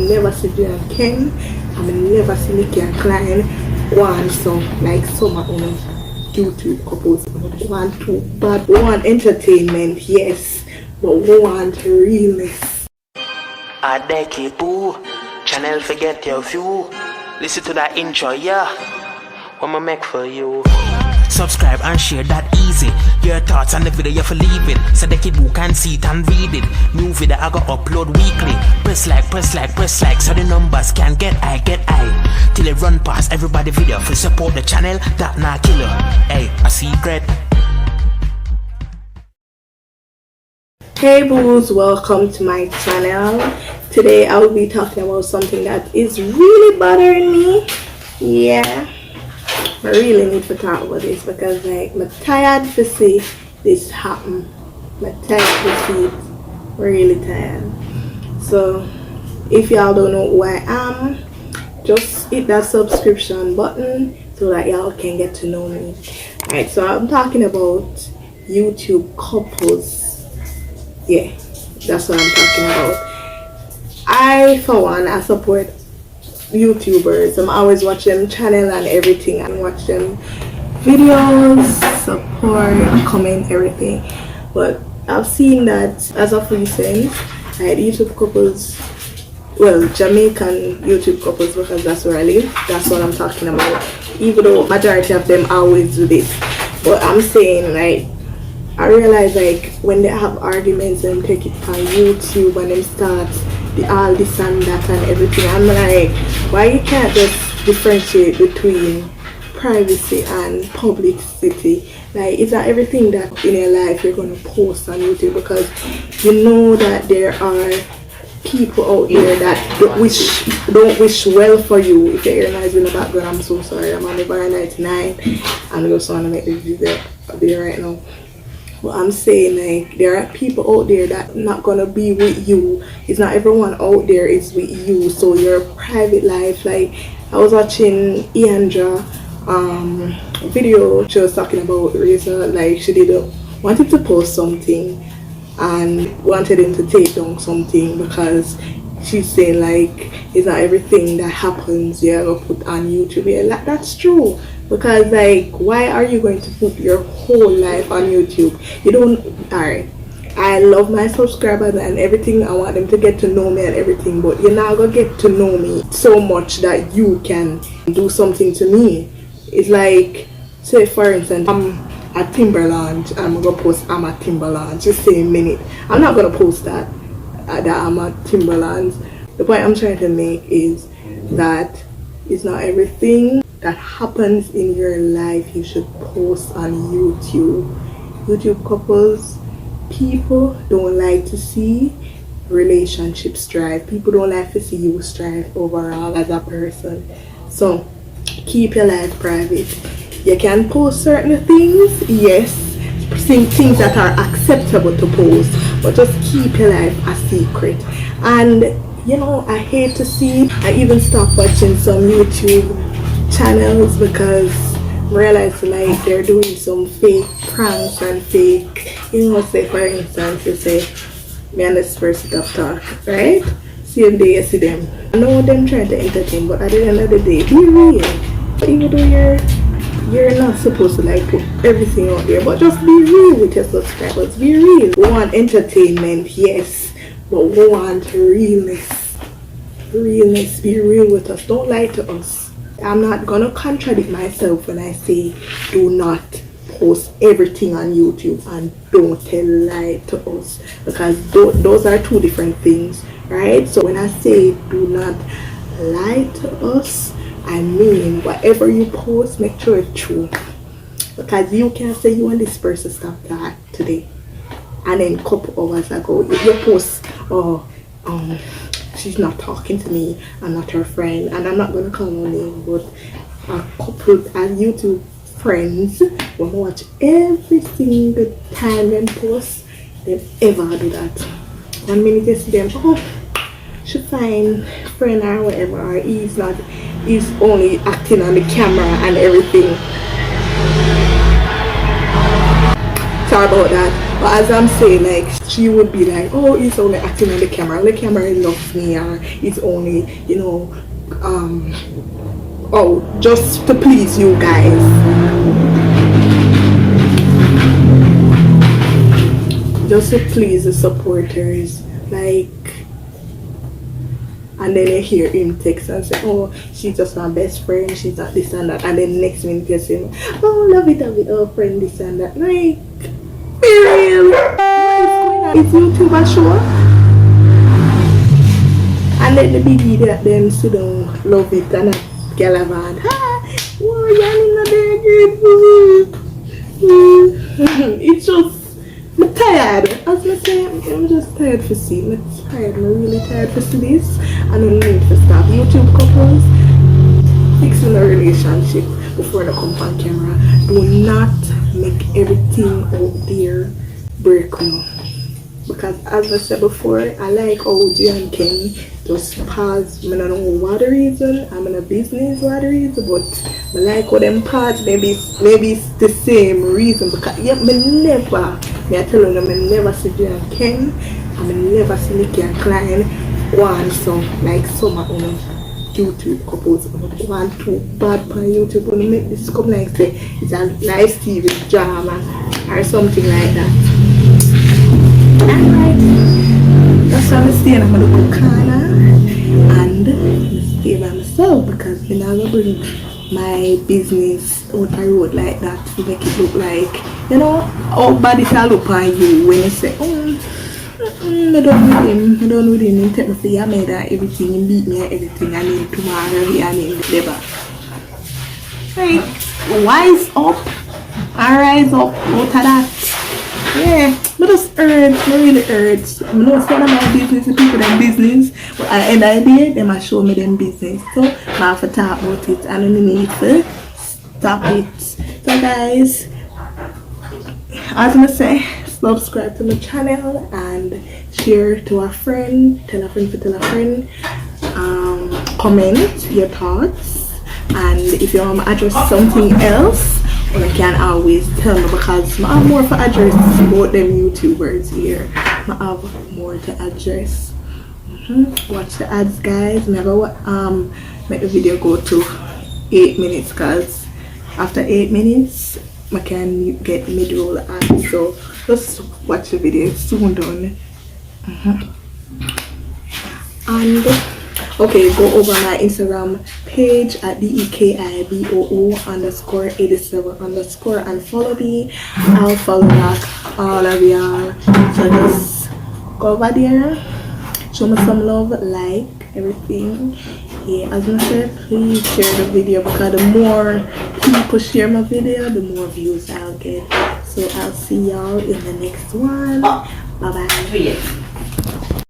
never see Jen Ken, I never see Nikki and Klein one song like summer on YouTube couples. Want to but want entertainment, yes, but want realness. Dekiboo, channel forget your view. Listen to that intro, yeah. What I make for you. Subscribe and share that easy. Your thoughts on the video you for leaving, so Dekiboo can see it and read it. New video I go upload weekly. Press like, so the numbers can get high. Till it run past everybody video. For support the channel, that not killer. Hey, a secret. Hey boos, welcome to my channel. Today I will be talking about something that is really bothering me. Yeah, I really need to talk about this because like I'm tired to see this happen. I'm tired to see it, really tired. So if y'all don't know who I am, just hit that subscription button so that y'all can get to know me. Alright, so I'm talking about YouTube couples. Yeah, that's what I'm talking about. I, for one, I support YouTubers. I'm always watching them channel and everything. I watch them videos, support, comment, everything. But I've seen that as of recent, like YouTube couples, well, Jamaican YouTube couples, because that's where I live. That's what I'm talking about. Even though majority of them always do this. But I'm saying like, I realize like when they have arguments and take it on YouTube and them start all this and that and everything, I'm like, why you can't just differentiate between privacy and publicity? Like, is that everything that in your life you're going to post on YouTube? Because you know that there are people out there that don't wish well for you. If you hear noise in the background, I'm so sorry. I'm on the bar 99 and I just want to make this video there right now. But I'm saying like there are people out there that not gonna be with you. It's not everyone out there is with you. So your private life, like I was watching Iandra video, she was talking about Reza, like she wanted to post something and wanted him to take down something because she's saying like it's not everything that happens you're gonna put on YouTube. Yeah, like, that's true. Because like, why are you going to put your whole life on YouTube? You don't. Alright, I love my subscribers and everything. I want them to get to know me and everything, but you're not gonna get to know me so much that you can do something to me. It's like, say for instance, I'm at Timberland and I'm gonna post I'm at Timberland just the same minute. I'm not gonna post that I'm at Timberland. The point I'm trying to make is that it's not everything that happens in your life you should post on YouTube. YouTube couples, people don't like to see relationships strive. People don't like to see you strive overall as a person. So keep your life private. You can post certain things, yes, things that are acceptable to post, but just keep your life a secret. And you know, I hate to see I even stop watching some YouTube channels because I realize like they're doing some fake pranks and fake, you know, say for instance you say me and this person talk, right? Same day you see them. I know them trying to entertain, but at the end of the day, be real. Even though you're not supposed to like put everything out there, but just be real with your subscribers. Be real. We want entertainment, yes, but we want realness. Realness, be real with us. Don't lie to us. I'm not gonna contradict myself when I say do not post everything on YouTube and don't tell lie to us, because those are two different things, right? So when I say do not lie to us, I mean whatever you post, make sure it's true, because you can say you and this person stop that today and then a couple hours ago you post, she's not talking to me, I'm not her friend, and I'm not gonna call her name, but a couple as YouTube friends will watch every single time them post them ever do that. 1 minute you see them, she fine friend or whatever, or he's only acting on the camera and everything. Sorry about that. But as I'm saying, like, she would be like, oh, he's only acting on the camera loves me, or it's only, you know, oh, just to please you guys. Just to please the supporters, like. And then you hear him text and say, oh, she's just my best friend, she's not this and that. And then next minute you say, oh, love it, oh, friend, this and that. Like, be real. What is going on? It's YouTube a show. And then the biggie that them sit down, love it, and a galavan. Ha! Whoa, you're in the It's just, I'm tired. As I say, I'm just tired for seeing. I'm really tired for seeing this. And I need to stop. YouTube couples fixing a relationship before they come on camera. Do not make everything out there break now. Because as I said before, I like OG and Ken just pause. I don't know what the reason. I'm in a business what the reason, but I like how them pause. Maybe it's the same reason. Because yeah, I tell you, I never see J and Ken. I never see Nikki and Klein. One so like some of YouTube couples one too bad on YouTube when you make this come like say it's a live TV drama or something like that. Alright, that's why I'm staying in my little corner and stay by myself because I'm not gonna bring my business out the road like that to make it look like, you know, how bad it will look on you when you say, I don't with him, he take me for your made everything, he beat me and everything, I need tomorrow, I need labor. Like, wise up, I rise up out of that. Yeah, but just hurt, really hurt. I know some of my business, the people that business, but at the end of the day, they must show me them business. So, I have to talk about it and I need to stop it. So guys, as I say, subscribe to my channel and share to a friend, tell a friend to tell a friend, comment your thoughts, and if you want to address something else, you can always tell me because I have more to address about them YouTubers here. I have more to address. Watch the ads guys, never make the video go to 8 minutes because after 8 minutes I can get mid-roll ads, so just watch the video, it's soon done. And okay, go over my Instagram page at DEKIBOO_87_ and follow me. I'll follow back all of y'all, so just go over there, show me some love, like everything. Yeah, as I said, please share the video because the more people share my video, the more views I'll get. So I'll see y'all in the next one. Bye bye.